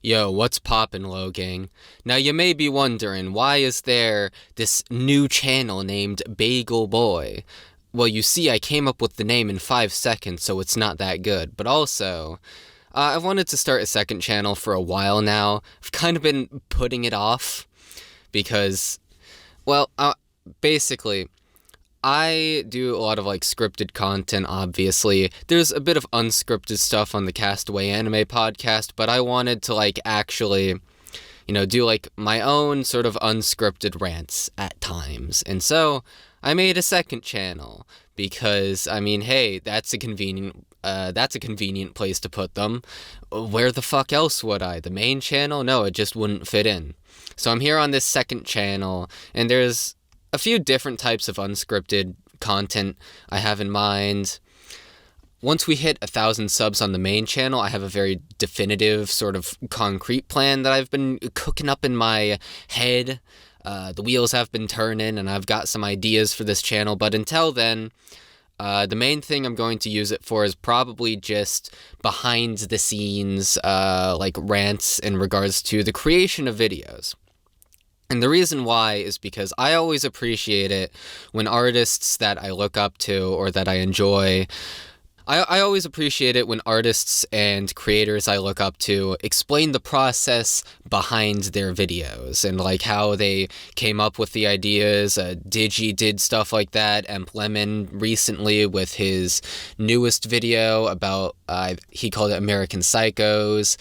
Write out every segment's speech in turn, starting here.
Yo, what's poppin', Logang? Now you may be wondering, why is there this new channel named Bagel Boy? Well, you see, I came up with the name in 5 seconds, so it's not that good. But also, I've wanted to start a second channel for a while now. I've kind of been putting it off because, well, basically, I do a lot of scripted content, obviously. There's a bit of unscripted stuff on the Castaway Anime podcast, but I wanted to actually, do my own sort of unscripted rants at times. And so I made a second channel because, hey, that's a convenient place to put them. Where the fuck else would I? The main channel? No, it just wouldn't fit in. So I'm here on this second channel, and there's a few different types of unscripted content I have in mind. Once we hit 1,000 subs on the main channel, I have a very definitive sort of concrete plan that I've been cooking up in my head. The wheels have been turning, and I've got some ideas for this channel. But until then, the main thing I'm going to use it for is probably just behind the scenes, rants in regards to the creation of videos. And the reason why is because I always appreciate it when artists that I look up to or that I enjoy, I always appreciate it when artists and creators I look up to explain the process behind their videos and how they came up with the ideas. Digi did stuff like that. Lemon recently with his newest video about, he called it American Psychos.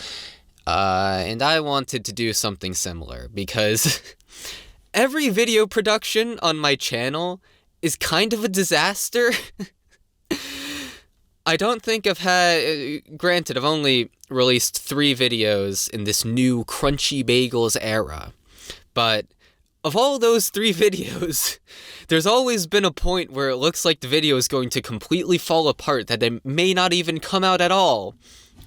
And I wanted to do something similar because every video production on my channel is kind of a disaster. I don't think I've had, granted, I've only released 3 videos in this new Crunchy Bagels era, but of all those 3 videos, there's always been a point where it looks like the video is going to completely fall apart, that it may not even come out at all.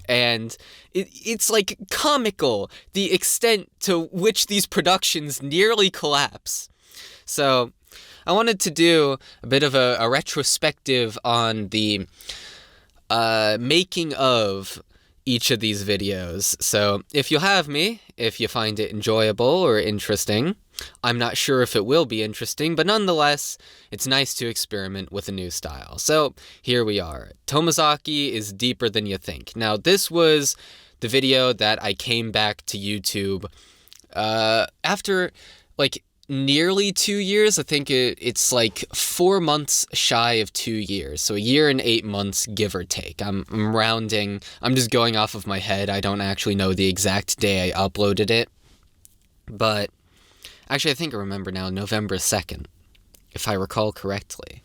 And it's comical, the extent to which these productions nearly collapse. So I wanted to do a bit of a retrospective on the making of each of these videos. So if you'll have me, if you find it enjoyable or interesting, I'm not sure if it will be interesting, but nonetheless, it's nice to experiment with a new style. So here we are. Tomozaki is deeper than you think. Now, this was the video that I came back to YouTube after nearly 2 years. I think it's 4 months shy of 2 years. So a year and 8 months, give or take. I'm rounding. I'm just going off of my head. I don't actually know the exact day I uploaded it. But actually, I think I remember now, November 2nd, if I recall correctly.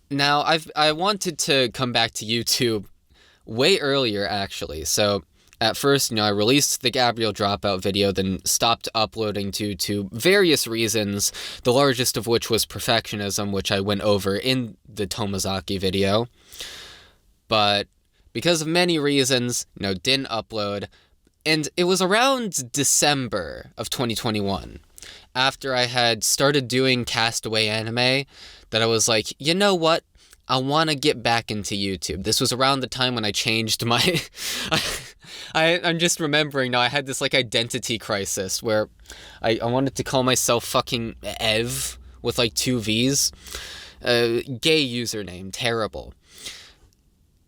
Now, I wanted to come back to YouTube way earlier, actually. So at first, I released the Gabriel Dropout video, then stopped uploading due to various reasons, the largest of which was perfectionism, which I went over in the Tomozaki video. But because of many reasons, didn't upload. And it was around December of 2021, after I had started doing Castaway Anime, that I was like, you know what? I want to get back into YouTube. This was around the time when I changed my... I'm just remembering now, I had this identity crisis where I wanted to call myself fucking Ev with 2 V's. Gay username, terrible.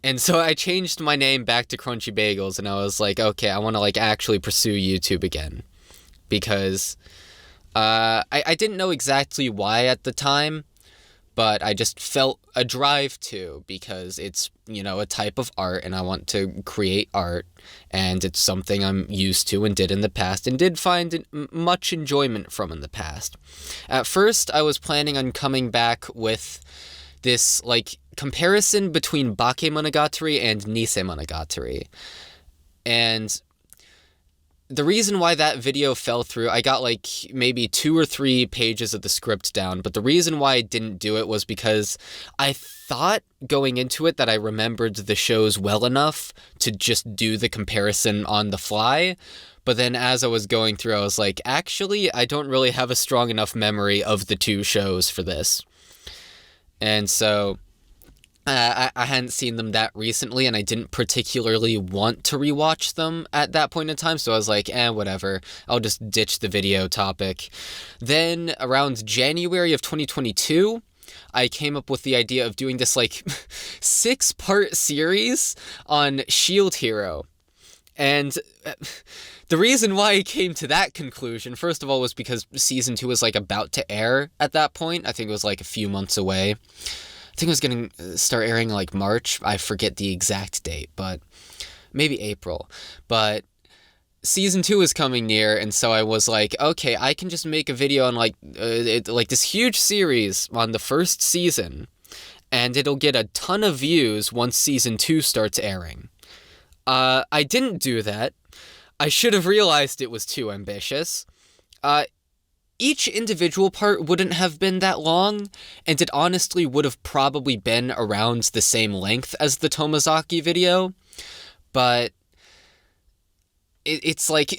And so I changed my name back to Crunchy Bagels, and I was like, okay, I want to actually pursue YouTube again. Because I didn't know exactly why at the time, but I just felt a drive to, because it's, a type of art, and I want to create art, and it's something I'm used to and did in the past, and did find much enjoyment from in the past. At first, I was planning on coming back with this, comparison between Bakemonogatari and Nisei Monogatari. And the reason why that video fell through, I got maybe 2 or 3 pages of the script down, but the reason why I didn't do it was because I thought going into it that I remembered the shows well enough to just do the comparison on the fly. But then as I was going through, I was like, actually, I don't really have a strong enough memory of the 2 shows for this. And so I hadn't seen them that recently, and I didn't particularly want to rewatch them at that point in time, so I was like, whatever, I'll just ditch the video topic. Then, around January of 2022, I came up with the idea of doing this, like, 6-part series on Shield Hero. And the reason why I came to that conclusion, first of all, was because Season 2 was, like, about to air at that point. I think it was, like, a few months away. I think it was going to start airing like March. I forget the exact date, but maybe April. But Season 2 is coming near, and so I was like, okay, I can just make a video on like this huge series on the first season, and it'll get a ton of views once Season 2 starts airing. I didn't do that. I should have realized it was too ambitious. Each individual part wouldn't have been that long, and it honestly would have probably been around the same length as the Tomozaki video, but it's like,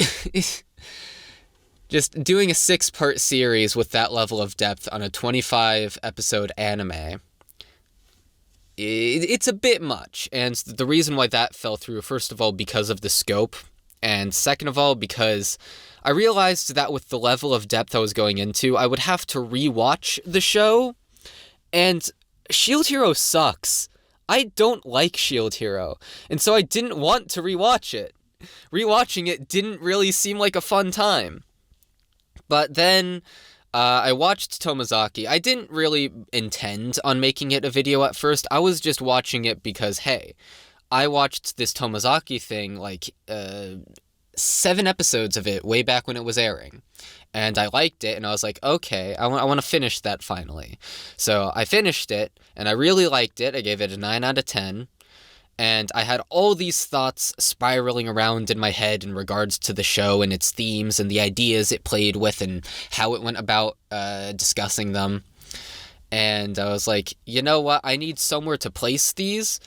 just doing a 6-part series with that level of depth on a 25-episode anime, it's a bit much, and the reason why that fell through, first of all, because of the scope, and second of all, because I realized that with the level of depth I was going into, I would have to rewatch the show, and Shield Hero sucks. I don't like Shield Hero, and so I didn't want to rewatch it. Rewatching it didn't really seem like a fun time. But then, I watched Tomozaki. I didn't really intend on making it a video at first. I was just watching it because, hey, I watched this Tomozaki thing, like, 7 episodes of it way back when it was airing, and I liked it, and I was like, okay, I want to finish that finally. So I finished it, and I really liked it. I gave it a 9 out of 10, and I had all these thoughts spiraling around in my head in regards to the show and its themes and the ideas it played with and how it went about discussing them. And I was like, you know what, I need somewhere to place these.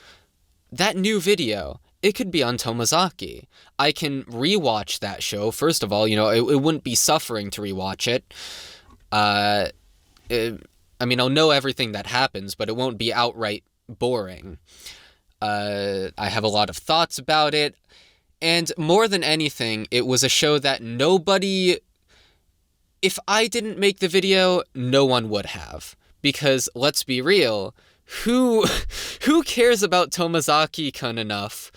That new video, it could be on Tomozaki. I can rewatch that show. First of all, you know, it wouldn't be suffering to rewatch it. I mean, I'll know everything that happens, but it won't be outright boring. I have a lot of thoughts about it, and more than anything, it was a show that nobody... If I didn't make the video, no one would have. Because, let's be real, who cares about Tomozaki-kun enough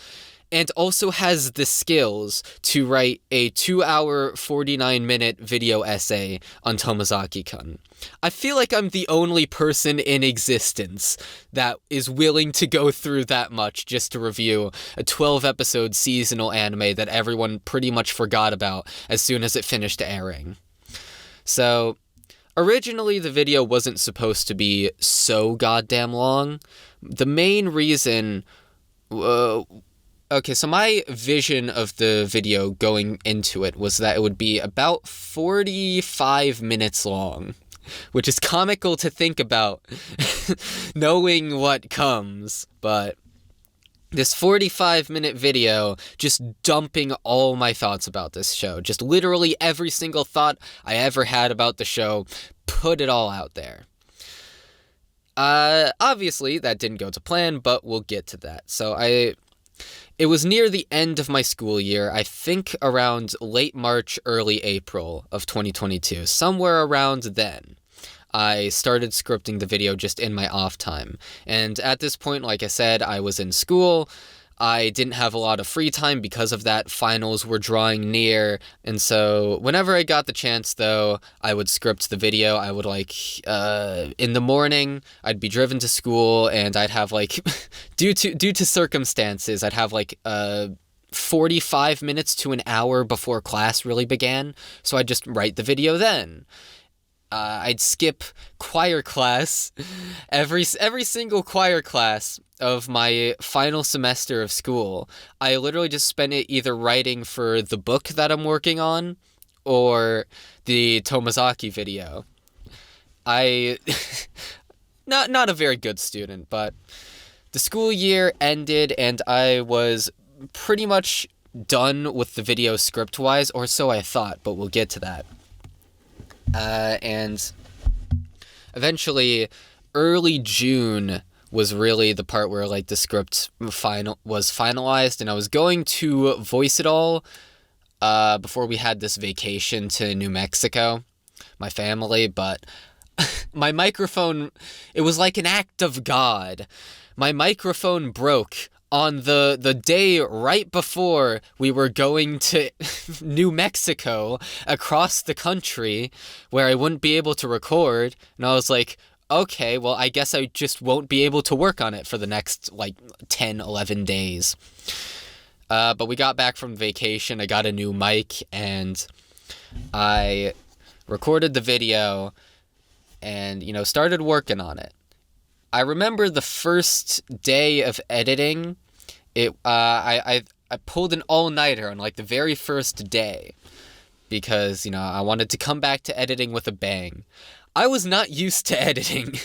and also has the skills to write a 2-hour, 49-minute video essay on Tomozaki-kun? I feel like I'm the only person in existence that is willing to go through that much just to review a 12-episode seasonal anime that everyone pretty much forgot about as soon as it finished airing. So, originally the video wasn't supposed to be so goddamn long. The main reason... Okay, so my vision of the video going into it was that it would be about 45 minutes long, which is comical to think about, knowing what comes, but this 45-minute video just dumping all my thoughts about this show, just literally every single thought I ever had about the show, put it all out there. Obviously, that didn't go to plan, but we'll get to that. So it was near the end of my school year, I think around late March, early April of 2022, somewhere around then. I started scripting the video just in my off time. And at this point, like I said, I was in school. I didn't have a lot of free time because of that. Finals were drawing near. And so whenever I got the chance, though, I would script the video. I would, in the morning, I'd be driven to school, and I'd have, due to circumstances, I'd have, 45 minutes to an hour before class really began. So I'd just write the video then. I'd skip choir class, every single choir class of my final semester of school. I literally just spent it either writing for the book that I'm working on or the Tomozaki video. Not a very good student, but the school year ended and I was pretty much done with the video script-wise, or so I thought, but we'll get to that. And eventually, early June was really the part where like the script was finalized, and I was going to voice it all before we had this vacation to New Mexico, my family, but my microphone, it was like an act of God. My microphone broke on the day right before we were going to New Mexico across the country where I wouldn't be able to record. And I was like, okay, well, I guess I just won't be able to work on it for the next, like, 10, 11 days. But we got back from vacation, I got a new mic, and I recorded the video and, started working on it. I remember the first day of editing, I pulled an all-nighter on, like, the very first day because, I wanted to come back to editing with a bang. I was not used to editing.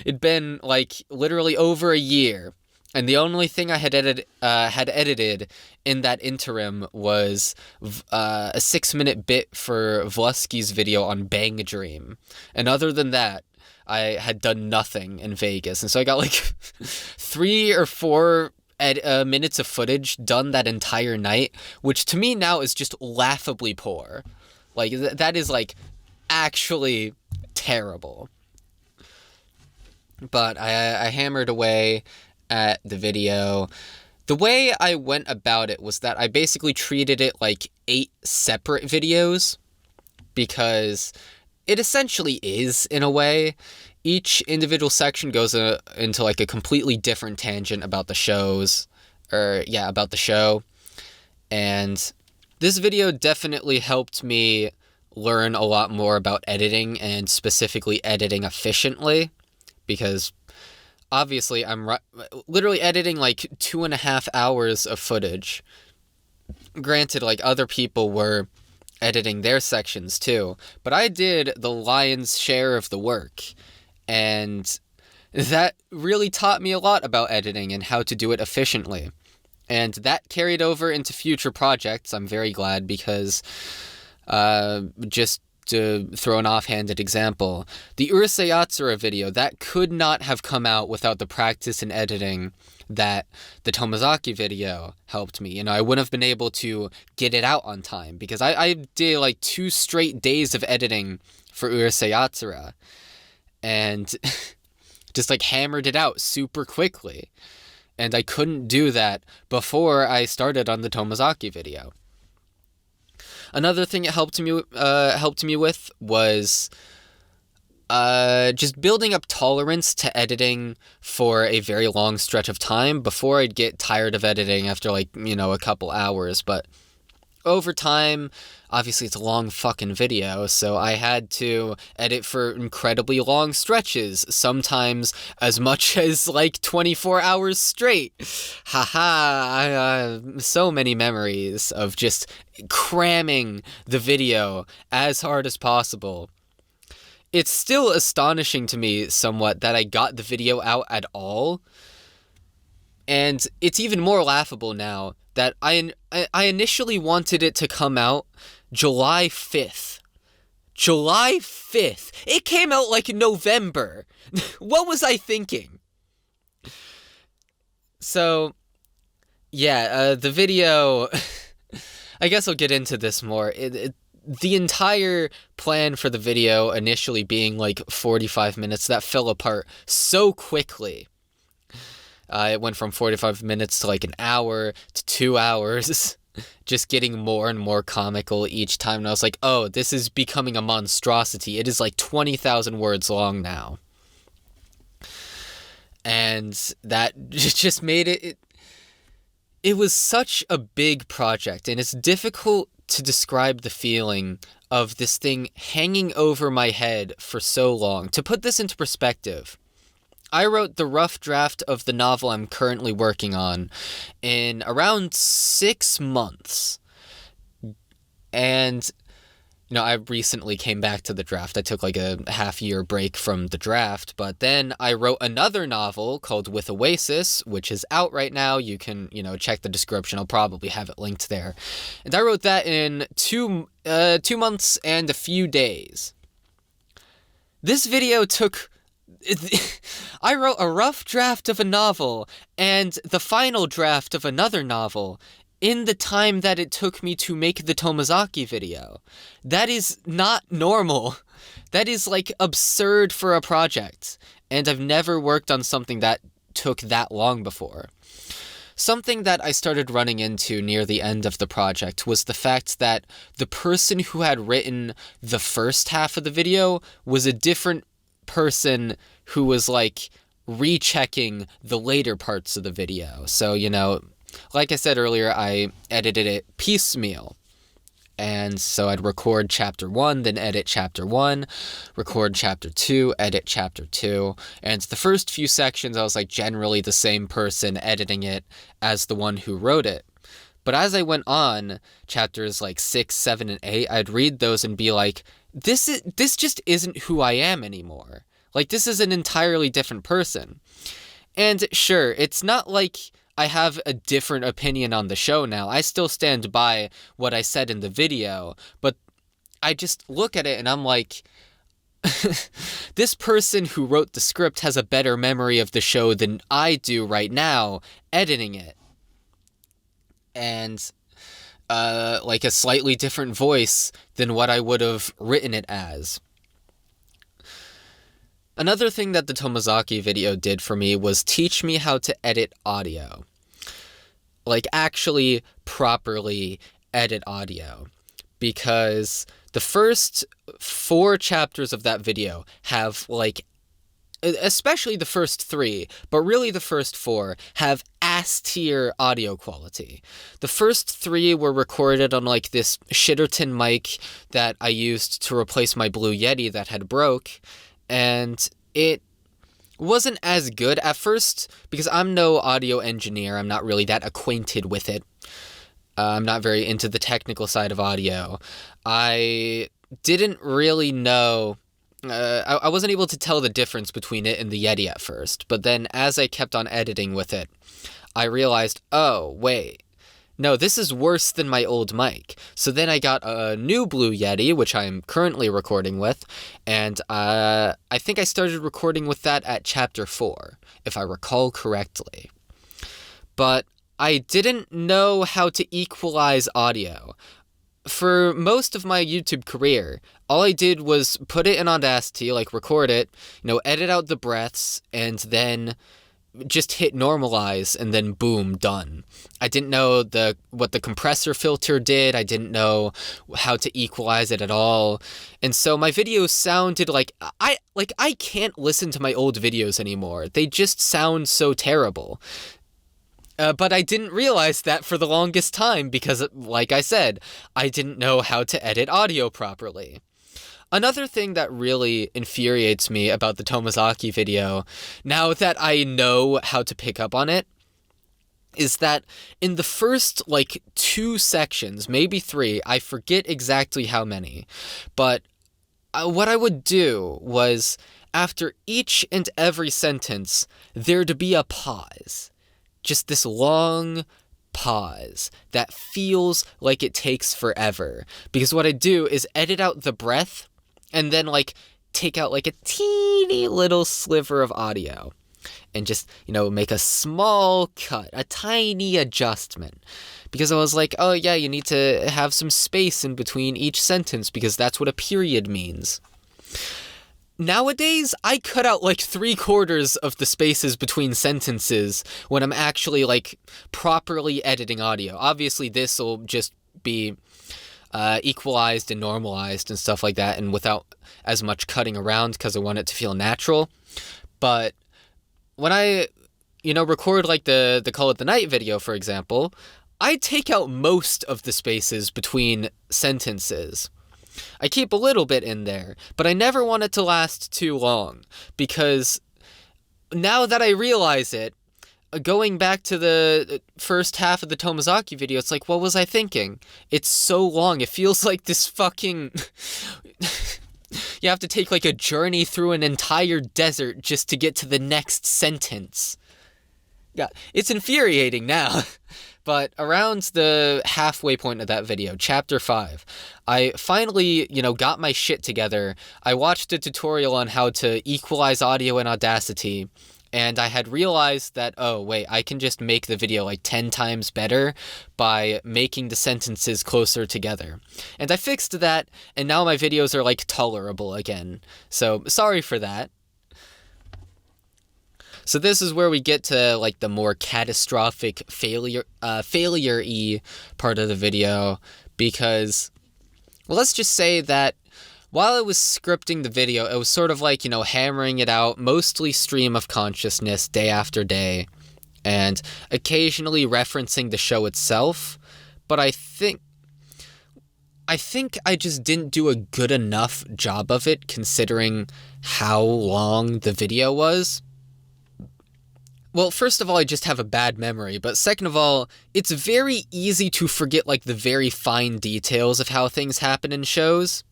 It'd been, like, literally over a year, and the only thing I had edited in that interim was a 6-minute bit for Vlusky's video on Bang Dream. And other than that, I had done nothing in Vegas. And so I got like 3 or 4 minutes of footage done that entire night, which to me now is just laughably poor. Like, that is like actually terrible. But I hammered away at the video. The way I went about it was that I basically treated it like 8 separate videos, because it essentially is, in a way. Each individual section goes into like a completely different tangent about the shows, about the show. And this video definitely helped me learn a lot more about editing, and specifically editing efficiently, because obviously I'm literally editing like 2.5 hours of footage. Granted, like, other people were editing their sections too, but I did the lion's share of the work, and that really taught me a lot about editing and how to do it efficiently. And that carried over into future projects. I'm very glad, because just to throw an offhanded example, the Urusei Yatsura video, that could not have come out without the practice and editing that the Tomozaki video helped me. I wouldn't have been able to get it out on time, because I did like 2 straight days of editing for Urusei Yatsura, and just like hammered it out super quickly. And I couldn't do that before I started on the Tomozaki video. Another thing it helped me with was just building up tolerance to editing for a very long stretch of time before I'd get tired of editing after like, a couple hours. But over time, obviously it's a long fucking video, so I had to edit for incredibly long stretches, sometimes as much as like 24 hours straight. So many memories of just cramming the video as hard as possible. It's still astonishing to me somewhat that I got the video out at all. And it's even more laughable now that I initially wanted it to come out July 5th. July 5th! It came out like in November! What was I thinking? So, yeah, the video... I guess I'll get into this more. The entire plan for the video initially being like 45 minutes, that fell apart so quickly. It went from 45 minutes to like an hour to 2 hours, just getting more and more comical each time. And I was like, oh, this is becoming a monstrosity. It is like 20,000 words long now. And that just made it... It was such a big project, and it's difficult to describe the feeling of this thing hanging over my head for so long. To put this into perspective, I wrote the rough draft of the novel I'm currently working on in around 6 months. And, I recently came back to the draft. I took like a half-year break from the draft, but then I wrote another novel called With Oasis, which is out right now. You can, check the description. I'll probably have it linked there. And I wrote that in 2 months and a few days. This video took I wrote a rough draft of a novel and the final draft of another novel in the time that it took me to make the Tomozaki video. That is not normal. That is like absurd for a project. And I've never worked on something that took that long before. Something that I started running into near the end of the project was the fact that the person who had written the first half of the video was a different person who was like rechecking the later parts of the video. So, like I said earlier, I edited it piecemeal. And so I'd record chapter 1, then edit chapter 1, record chapter 2, edit chapter 2. And the first few sections, I was like generally the same person editing it as the one who wrote it. But as I went on, chapters like 6, 7, and 8, I'd read those and be like, this just isn't who I am anymore. Like, this is an entirely different person. And sure, it's not like I have a different opinion on the show now. I still stand by what I said in the video, but I just look at it and I'm like, this person who wrote the script has a better memory of the show than I do right now editing it. And like a slightly different voice than what I would have written it as. Another thing that the Tomozaki video did for me was teach me how to edit audio. Like, actually properly edit audio. Because the first 4 chapters of that video have, like, especially the first 3, but really the first 4, have ass-tier audio quality. The first 3 were recorded on, like, this Shitterton mic that I used to replace my Blue Yeti that had broke. And it wasn't as good at first because I'm no audio engineer. I'm not really that acquainted with it. I'm not very into the technical side of audio. I didn't really know. I wasn't able to tell the difference between it and the Yeti at first. But then as I kept on editing with it, I realized, oh, wait. No, this is worse than my old mic. So then I got a new Blue Yeti, which I'm currently recording with, and I think I started recording with that at chapter 4, if I recall correctly. But I didn't know how to equalize audio. For most of my YouTube career, all I did was put it in Audacity, like record it, edit out the breaths, and then just hit normalize, and then boom, done. I didn't know what the compressor filter did. I didn't know how to equalize it at all. And so my videos sounded like I can't listen to my old videos anymore. They just sound so terrible. But I didn't realize that for the longest time because, like I said, I didn't know how to edit audio properly. Another thing that really infuriates me about the Tomozaki video, now that I know how to pick up on it, is that in the first, 2 sections, maybe 3, I forget exactly how many, but what I would do was, after each and every sentence, there to be a pause. Just this long pause that feels like it takes forever. Because what I do is edit out the breath, and then, take out, a teeny little sliver of audio. And just, make a small cut, a tiny adjustment. Because I was like, oh yeah, you need to have some space in between each sentence, because that's what a period means. Nowadays, I cut out, 3/4 of the spaces between sentences when I'm actually, properly editing audio. Obviously, this will just be equalized and normalized and stuff like that, and without as much cutting around because I want it to feel natural. But when I, record the Call It the Night video, for example, I take out most of the spaces between sentences. I keep a little bit in there, but I never want it to last too long, because now that I realize it, going back to the first half of the Tomozaki video, it's like, what was I thinking? It's so long. It feels like this fucking... You have to take, a journey through an entire desert just to get to the next sentence. Yeah, it's infuriating now. But around the halfway point of that video, chapter 5, I finally, got my shit together. I watched a tutorial on how to equalize audio in Audacity, and I had realized that, oh, wait, I can just make the video like 10 times better by making the sentences closer together. And I fixed that, and now my videos are like tolerable again. So sorry for that. So this is where we get to like the more catastrophic failure-y part of the video, because, well, let's just say that while I was scripting the video, it was sort of like, hammering it out, mostly stream of consciousness day after day, and occasionally referencing the show itself. But I think I just didn't do a good enough job of it, considering how long the video was. Well, first of all, I just have a bad memory, but second of all, it's very easy to forget like the very fine details of how things happen in shows.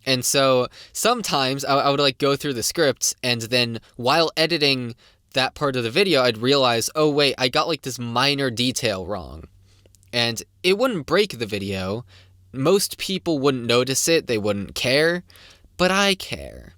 And so sometimes I would like go through the scripts, and then while editing that part of the video, I'd realize, oh wait, I got like this minor detail wrong. And it wouldn't break the video. Most people wouldn't notice it, they wouldn't care, but I care.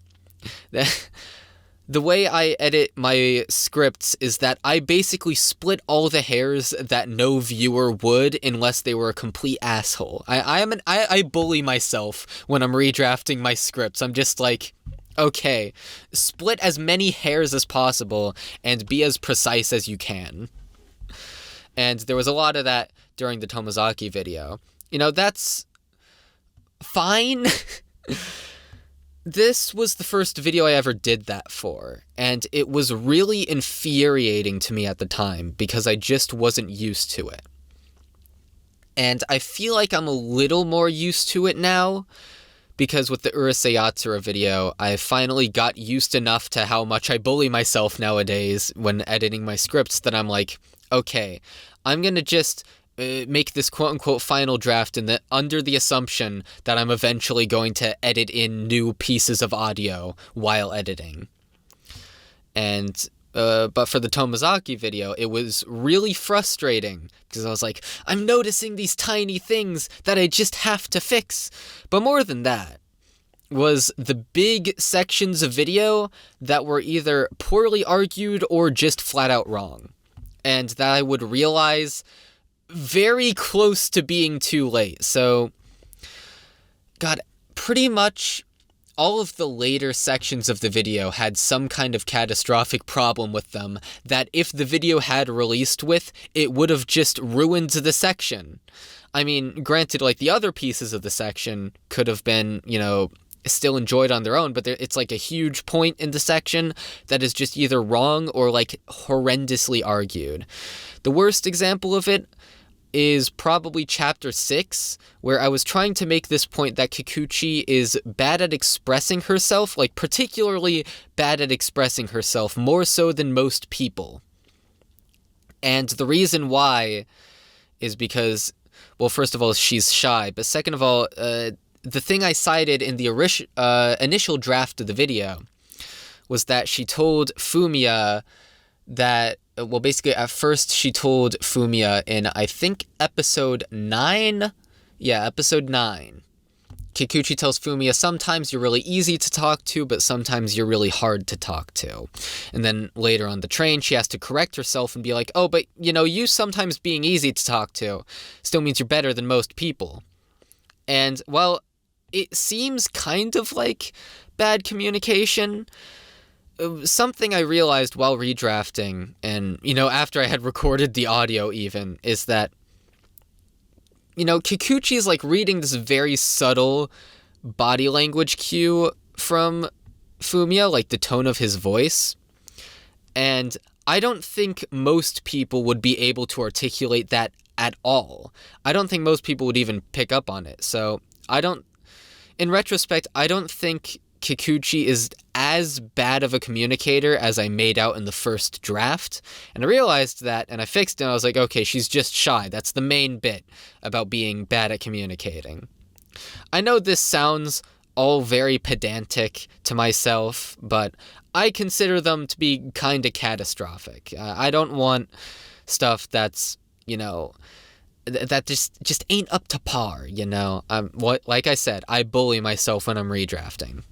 The way I edit my scripts is that I basically split all the hairs that no viewer would unless they were a complete asshole. I bully myself when I'm redrafting my scripts. I'm just like, okay, split as many hairs as possible and be as precise as you can. And there was a lot of that during the Tomozaki video. That's fine. This was the first video I ever did that for, and it was really infuriating to me at the time because I just wasn't used to it. And I feel like I'm a little more used to it now, because with the Urusei Yatsura video, I finally got used enough to how much I bully myself nowadays when editing my scripts that I'm like, okay, I'm gonna just make this quote-unquote final draft under the assumption that I'm eventually going to edit in new pieces of audio while editing. And but for the Tomozaki video, it was really frustrating because I was like, I'm noticing these tiny things that I just have to fix. But more than that was the big sections of video that were either poorly argued or just flat out wrong. And that I would realize very close to being too late. So, God, pretty much all of the later sections of the video had some kind of catastrophic problem with them that if the video had released with, it would have just ruined the section. I mean, granted, like, the other pieces of the section could have been, still enjoyed on their own, but it's like a huge point in the section that is just either wrong or, like, horrendously argued. The worst example of it is probably chapter 6, where I was trying to make this point that Kikuchi is bad at expressing herself, like particularly bad at expressing herself, more so than most people. And the reason why is because, well, first of all, she's shy, but second of all, the thing I cited in the initial draft of the video was that she told Fumiya that, well, basically, at first she told Fumiya in, I think, episode 9? Yeah, episode 9. Kikuchi tells Fumiya, sometimes you're really easy to talk to, but sometimes you're really hard to talk to. And then later on the train, she has to correct herself and be like, oh, but, you sometimes being easy to talk to still means you're better than most people. And, well, it seems kind of like bad communication. Something I realized while redrafting, and, after I had recorded the audio even, is that, Kikuchi is, like, reading this very subtle body language cue from Fumiya, like the tone of his voice, and I don't think most people would be able to articulate that at all. I don't think most people would even pick up on it, so in retrospect, I don't think Kikuchi is as bad of a communicator as I made out in the first draft, and I realized that, and I fixed it, and I was like, okay, she's just shy. That's the main bit about being bad at communicating. I know this sounds all very pedantic to myself, but I consider them to be kind of catastrophic. I don't want stuff that's, that just ain't up to par, like I said, I bully myself when I'm redrafting.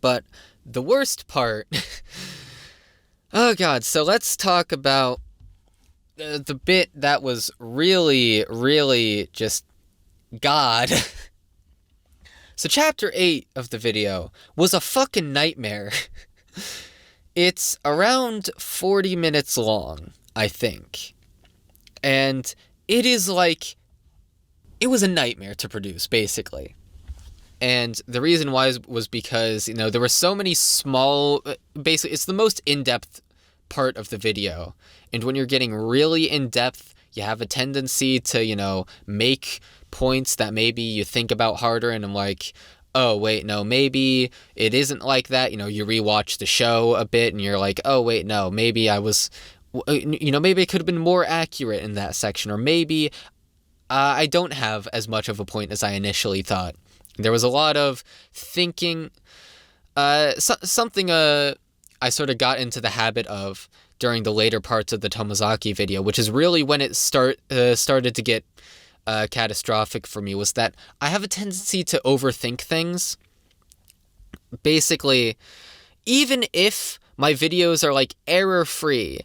But the worst part, oh god, so let's talk about the bit that was really, really just God. So chapter 8 of the video was a fucking nightmare. It's around 40 minutes long, I think. And it is like, it was a nightmare to produce, basically. And the reason why was because, there were so many small, basically, it's the most in-depth part of the video. And when you're getting really in-depth, you have a tendency to, make points that maybe you think about harder, and I'm like, oh, wait, no, maybe it isn't like that. You rewatch the show a bit, and you're like, oh, wait, no, maybe I was, maybe it could have been more accurate in that section, or maybe I don't have as much of a point as I initially thought. There was a lot of thinking, something I sort of got into the habit of during the later parts of the Tomozaki video, which is really when it started to get catastrophic for me, was that I have a tendency to overthink things. Basically, even if my videos are like error-free,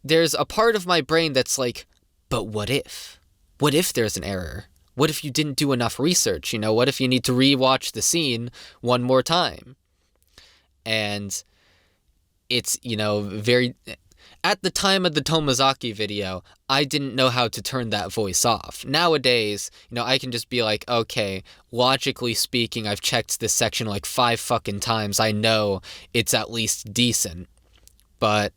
there's a part of my brain that's like, but what if? What if there's an error? What if you didn't do enough research? What if you need to rewatch the scene one more time? And it's, very... At the time of the Tomozaki video, I didn't know how to turn that voice off. Nowadays, I can just be like, okay, logically speaking, I've checked this section like 5 fucking times. I know it's at least decent. But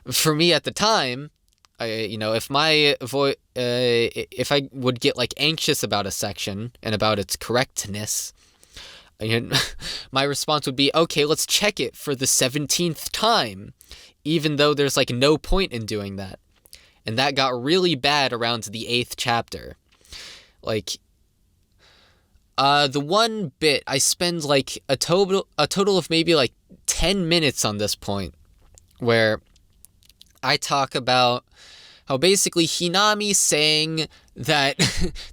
for me at the time, if I would get like anxious about a section and about its correctness, my response would be, okay, let's check it for the 17th time, even though there's like no point in doing that. And that got really bad around the 8th chapter. Like, the one bit, I spend like a total of maybe like 10 minutes on this point, where I talk about how basically Hinami saying that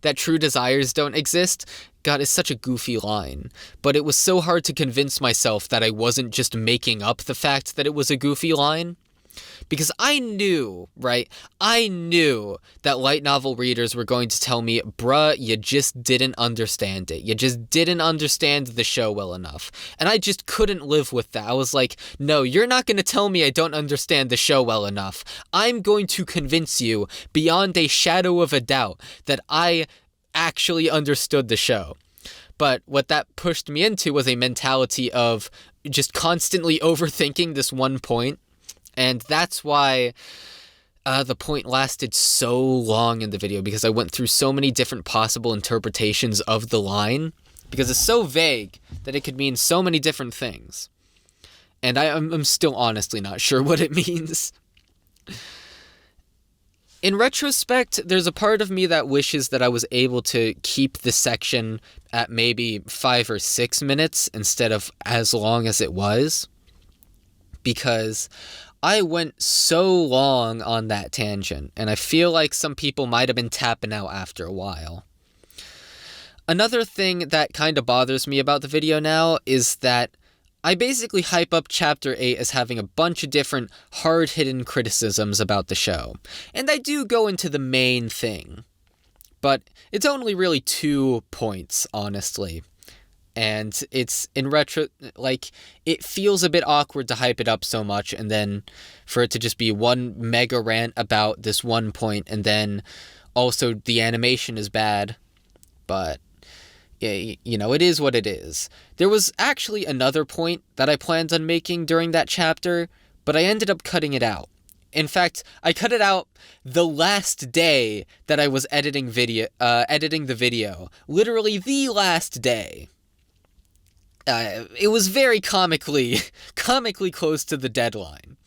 that true desires don't exist, God, is such a goofy line. But it was so hard to convince myself that I wasn't just making up the fact that it was a goofy line. Because I knew, right? I knew that light novel readers were going to tell me, bruh, you just didn't understand it. You just didn't understand the show well enough. And I just couldn't live with that. I was like, no, you're not going to tell me I don't understand the show well enough. I'm going to convince you beyond a shadow of a doubt that I actually understood the show. But what that pushed me into was a mentality of just constantly overthinking this one point. And that's why the point lasted so long in the video, because I went through so many different possible interpretations of the line, because it's so vague that it could mean so many different things. And I'm still honestly not sure what it means. In retrospect, there's a part of me that wishes that I was able to keep the section at maybe 5 or 6 minutes instead of as long as it was, because I went so long on that tangent, and I feel like some people might have been tapping out after a while. Another thing that kind of bothers me about the video now is that I basically hype up Chapter 8 as having a bunch of different hard-hitting criticisms about the show. And I do go into the main thing. But it's only really 2 points, honestly. And it's, in retro, like, it feels a bit awkward to hype it up so much, and then for it to just be one mega rant about this one point, and then also the animation is bad. But it is what it is. There was actually another point that I planned on making during that chapter, but I ended up cutting it out. In fact, I cut it out the last day that I was editing the video. Literally the last day. It was very comically close to the deadline.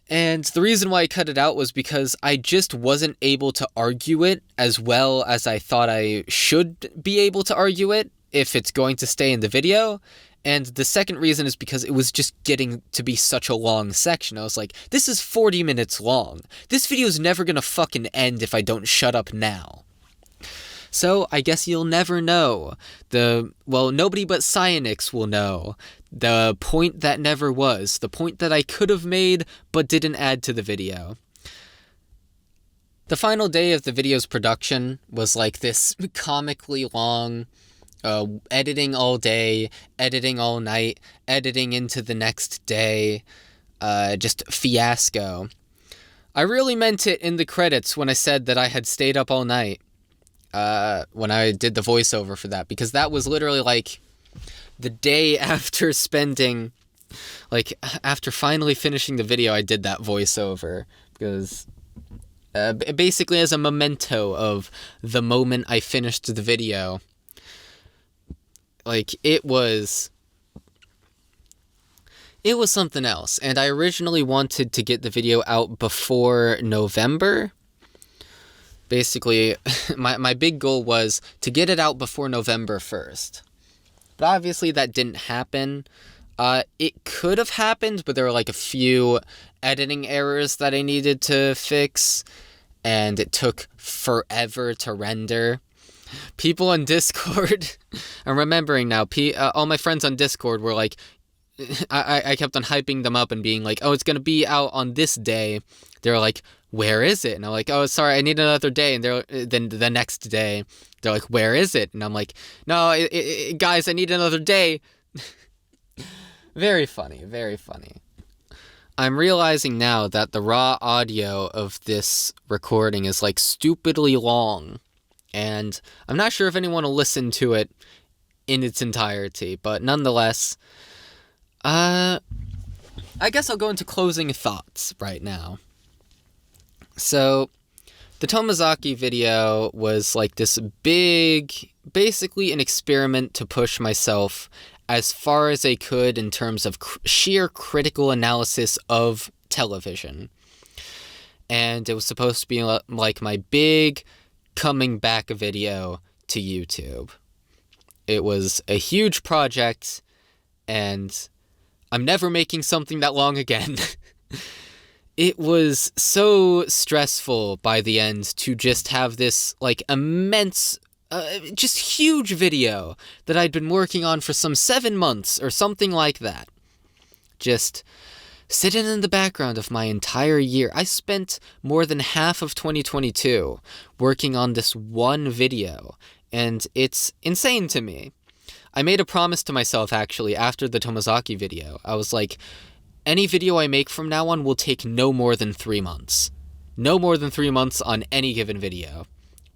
And the reason why I cut it out was because I just wasn't able to argue it as well as I thought I should be able to argue it if it's going to stay in the video. And the second reason is because it was just getting to be such a long section. I was like, this is 40 minutes long. This video is never gonna fucking end if I don't shut up now. So I guess you'll never know. Nobody but Cyanix will know. The point that never was. The point that I could have made but didn't add to the video. The final day of the video's production was like this comically long, editing all day, editing all night, editing into the next day, just fiasco. I really meant it in the credits when I said that I had stayed up all night. When I did the voiceover for that, because that was literally like the day after after finally finishing the video, I did that voiceover, because basically as a memento of the moment I finished the video. Like, it was something else, and I originally wanted to get the video out before November. Basically, my big goal was to get it out before November 1st. But obviously that didn't happen. It could have happened, but there were like a few editing errors that I needed to fix, and it took forever to render. People on Discord, I'm remembering now, all my friends on Discord were like, I kept on hyping them up and being like, oh, it's going to be out on this day. They were like, where is it? And I'm like, oh, sorry, I need another day. And then the next day, they're like, where is it? And I'm like, no, guys, I need another day. Very funny, very funny. I'm realizing now that the raw audio of this recording is like stupidly long. And I'm not sure if anyone will listen to it in its entirety, but nonetheless, I guess I'll go into closing thoughts right now. So, the Tomozaki video was like this big, basically an experiment to push myself as far as I could in terms of sheer critical analysis of television. And it was supposed to be like my big coming back video to YouTube. It was a huge project, and I'm never making something that long again. It was so stressful by the end to just have this, like, immense, just huge video that I'd been working on for some 7 months or something like that. Just sitting in the background of my entire year. I spent more than half of 2022 working on this one video, and it's insane to me. I made a promise to myself, actually, after the Tomozaki video. I was like, any video I make from now on will take no more than 3 months. No more than 3 months on any given video.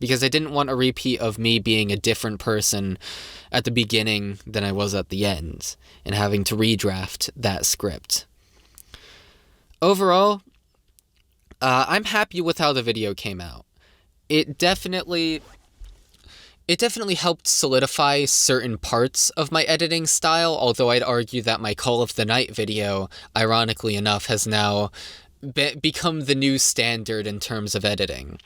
Because I didn't want a repeat of me being a different person at the beginning than I was at the end, and having to redraft that script. Overall, I'm happy with how the video came out. It definitely helped solidify certain parts of my editing style, although I'd argue that my Call of the Night video, ironically enough, has now become the new standard in terms of editing.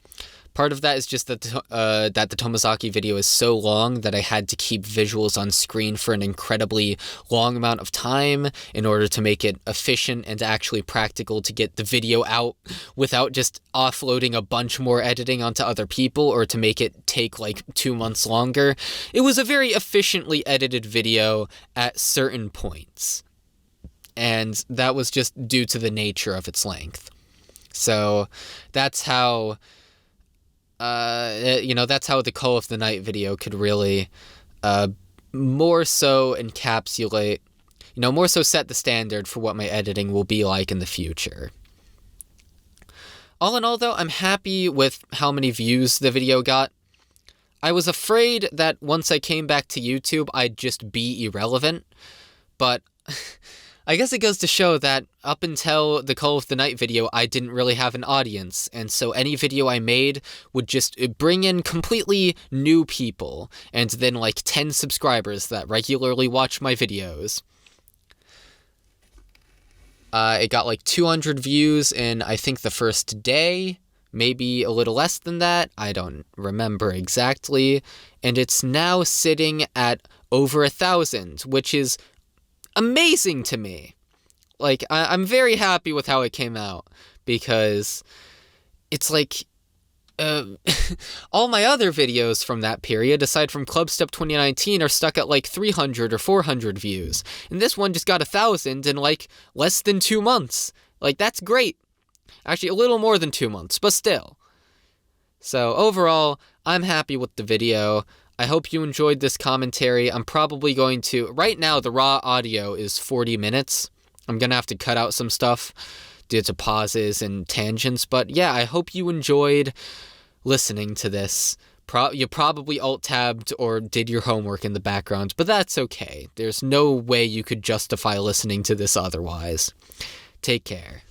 Part of that is just that the Tomozaki video is so long that I had to keep visuals on screen for an incredibly long amount of time in order to make it efficient and actually practical to get the video out without just offloading a bunch more editing onto other people, or to make it take like 2 months longer. It was a very efficiently edited video at certain points, and that was just due to the nature of its length. So that's how that's how the Call of the Night video could really more so encapsulate, more so set the standard for what my editing will be like in the future. All in all, though, I'm happy with how many views the video got. I was afraid that once I came back to YouTube, I'd just be irrelevant, but I guess it goes to show that up until the Call of the Night video, I didn't really have an audience, and so any video I made would just bring in completely new people, and then like 10 subscribers that regularly watch my videos. It got like 200 views in, I think, the first day, maybe a little less than that, I don't remember exactly, and it's now sitting at over 1,000, which is amazing to me. Like, I'm very happy with how it came out, because it's like, all my other videos from that period, aside from Club Step 2019, are stuck at like 300 or 400 views. And this one just got 1,000 in like less than 2 months. Like, that's great. Actually, a little more than 2 months, but still. So overall, I'm happy with the video. I hope you enjoyed this commentary. I'm probably going to... Right now, the raw audio is 40 minutes. I'm going to have to cut out some stuff due to pauses and tangents. But yeah, I hope you enjoyed listening to this. You probably alt-tabbed or did your homework in the background, but that's okay. There's no way you could justify listening to this otherwise. Take care.